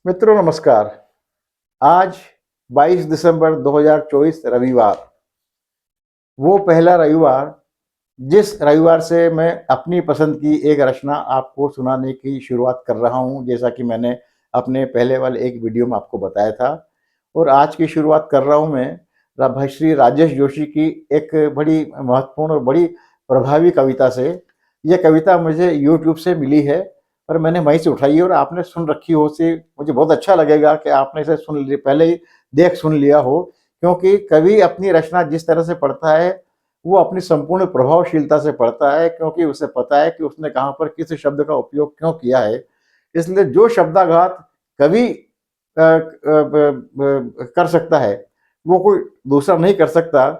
मित्रों नमस्कार। आज 22 दिसंबर 2024 रविवार, वो पहला रविवार जिस रविवार से मैं अपनी पसंद की एक रचना आपको सुनाने की शुरुआत कर रहा हूँ, जैसा कि मैंने अपने पहले वाले एक वीडियो में आपको बताया था। और आज की शुरुआत कर रहा हूँ मैं श्री राजेश जोशी की एक बड़ी महत्वपूर्ण और बड़ी प्रभावी कविता से। यह कविता मुझे यूट्यूब से मिली है और मैंने वहीं से उठाई है, और आपने सुन रखी हो से मुझे बहुत अच्छा लगेगा कि आपने इसे सुन लिया, पहले ही देख सुन लिया हो। क्योंकि कवि अपनी रचना जिस तरह से पढ़ता है वो अपनी संपूर्ण प्रभावशीलता से पढ़ता है, क्योंकि उसे पता है कि उसने कहाँ पर किस शब्द का उपयोग क्यों किया है। इसलिए जो शब्दाघात कवि कर सकता है वो कोई दूसरा नहीं कर सकता।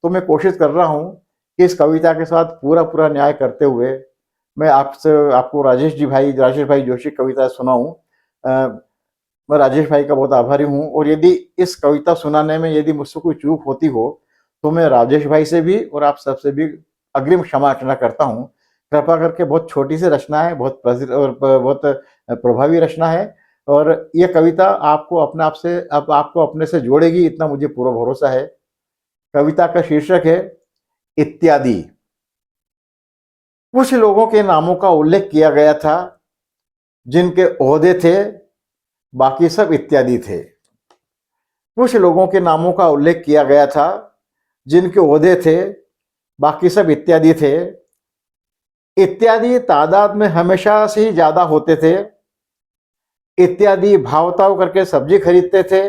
तो मैं कोशिश कर रहा हूँ कि इस कविता के साथ पूरा पूरा न्याय करते हुए मैं आपको राजेश भाई जोशी कविता सुनाऊं। मैं राजेश भाई का बहुत आभारी हूँ, और यदि इस कविता सुनाने में यदि मुझसे कोई चूक होती हो तो मैं राजेश भाई से भी और आप सबसे भी अग्रिम क्षमा याचना करता हूँ। कृपा करके, बहुत छोटी सी रचना है, बहुत प्रसिद्ध और बहुत प्रभावी रचना है, और ये कविता आपको अपने आप से आपको अपने से जोड़ेगी, इतना मुझे पूरा भरोसा है। कविता का शीर्षक है इत्यादि। कुछ लोगों के नामों का उल्लेख किया गया था जिनके ओहदे थे, बाकी सब इत्यादि थे। कुछ लोगों के नामों का उल्लेख किया गया था जिनके ओहदे थे, बाकी सब इत्यादि थे। इत्यादि तादाद में हमेशा से ही ज्यादा होते थे। इत्यादि भावताव करके सब्जी खरीदते थे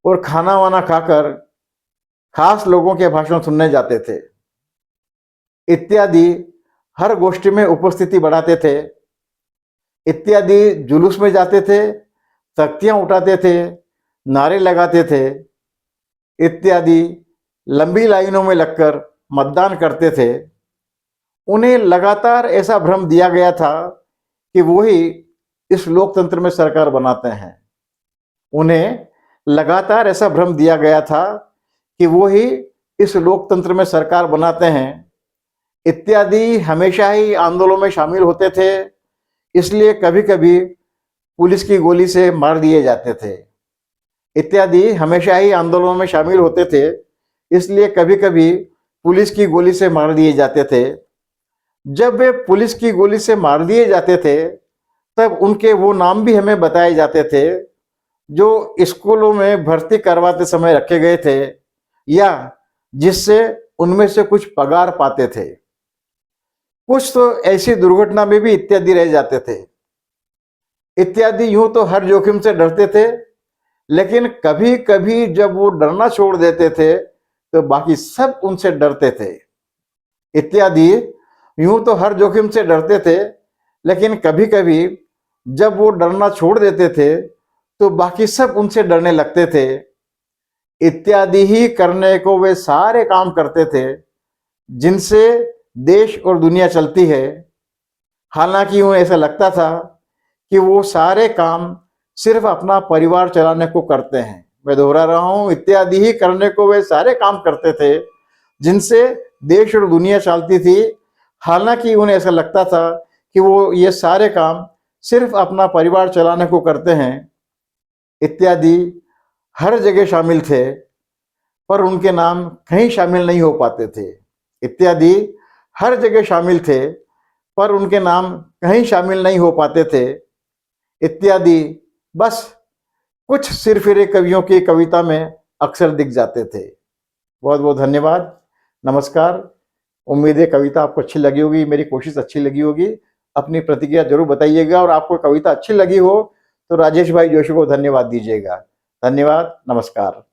और खाना वाना खाकर खास लोगों के भाषण सुनने जाते थे। इत्यादि हर गोष्ठी में उपस्थिति बढ़ाते थे। इत्यादि जुलूस में जाते थे, तख्तियां उठाते थे, नारे लगाते थे। इत्यादि लंबी लाइनों में लगकर मतदान करते थे। उन्हें लगातार ऐसा भ्रम दिया गया था कि वो ही इस लोकतंत्र में सरकार बनाते हैं। उन्हें लगातार ऐसा भ्रम दिया गया था कि वो ही इस लोकतंत्र में सरकार बनाते हैं। इत्यादि हमेशा ही आंदोलनों में शामिल होते थे, इसलिए कभी कभी पुलिस की गोली से मार दिए जाते थे। इत्यादि हमेशा ही आंदोलनों में शामिल होते थे, इसलिए कभी कभी पुलिस की गोली से मार दिए जाते थे। जब वे पुलिस की गोली से मार दिए जाते थे तब उनके वो नाम भी हमें बताए जाते थे जो स्कूलों में भर्ती करवाते समय रखे गए थे, या जिससे उनमें से कुछ पगार पाते थे। कुछ तो ऐसी दुर्घटना में भी इत्यादि रह जाते थे। इत्यादि यूं तो हर जोखिम से डरते थे, लेकिन कभी कभी जब वो डरना छोड़ देते थे तो बाकी सब उनसे डरते थे। इत्यादि यूं तो हर जोखिम से डरते थे, लेकिन कभी कभी जब वो डरना छोड़ देते थे तो बाकी सब उनसे डरने लगते थे। इत्यादि ही करने को वे सारे काम करते थे जिनसे देश और दुनिया चलती है। हालांकि उन्हें ऐसा लगता था कि वो सारे काम सिर्फ अपना परिवार चलाने को करते हैं। मैं दोहरा रहा हूं, इत्यादि ही करने को वे सारे काम करते थे जिनसे देश और दुनिया चलती थी। हालांकि उन्हें ऐसा लगता था कि वो ये सारे काम सिर्फ अपना परिवार चलाने को करते हैं। इत्यादि हर जगह शामिल थे, पर उनके नाम कहीं शामिल नहीं हो पाते थे। इत्यादि हर जगह शामिल थे, पर उनके नाम कहीं शामिल नहीं हो पाते थे। इत्यादि बस कुछ सिरफिरे कवियों की कविता में अक्सर दिख जाते थे। बहुत बहुत धन्यवाद, नमस्कार। उम्मीद है कविता आपको अच्छी लगी होगी, मेरी कोशिश अच्छी लगी होगी। अपनी प्रतिक्रिया जरूर बताइएगा, और आपको कविता अच्छी लगी हो तो राजेश भाई जोशी को धन्यवाद दीजिएगा। धन्यवाद, नमस्कार।